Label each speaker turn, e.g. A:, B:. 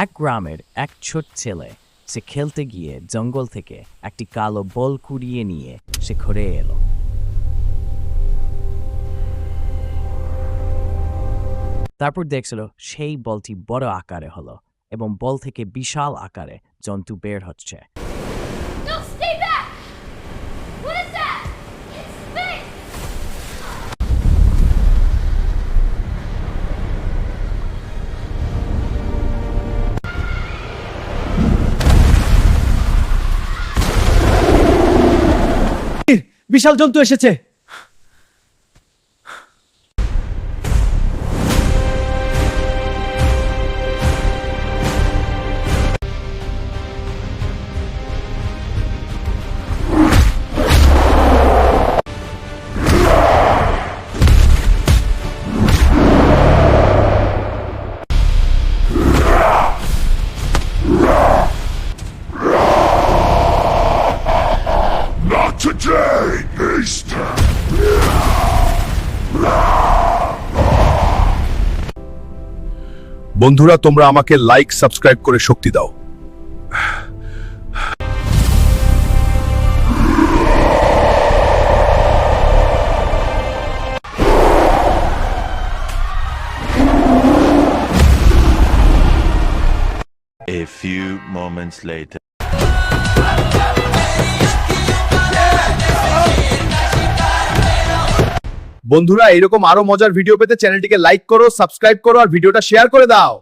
A: এক গ্রামের এক ছোট ছেলে সে খেলতে গিয়ে জঙ্গল থেকে একটি কালো বল কুড়িয়ে নিয়ে সে ঘরে এলো। তারপর দেখছিল সেই বলটি বড় আকারে হলো এবং বল থেকে বিশাল আকারে জন্তু বের হচ্ছে।
B: No, stay back! What is that? It's big!
C: বিশাল জন্তু এসেছে।
D: Today, Easter. বন্ধুরা, তোমরা আমাকে লাইক সাবস্ক্রাইব করে শক্তি দাও।
E: A few moments later.
D: বন্ধুরা, এরকম আরো মজার ভিডিও পেতে চ্যানেলটিকে লাইক করো, সাবস্ক্রাইব করো আর ভিডিওটা শেয়ার করে দাও।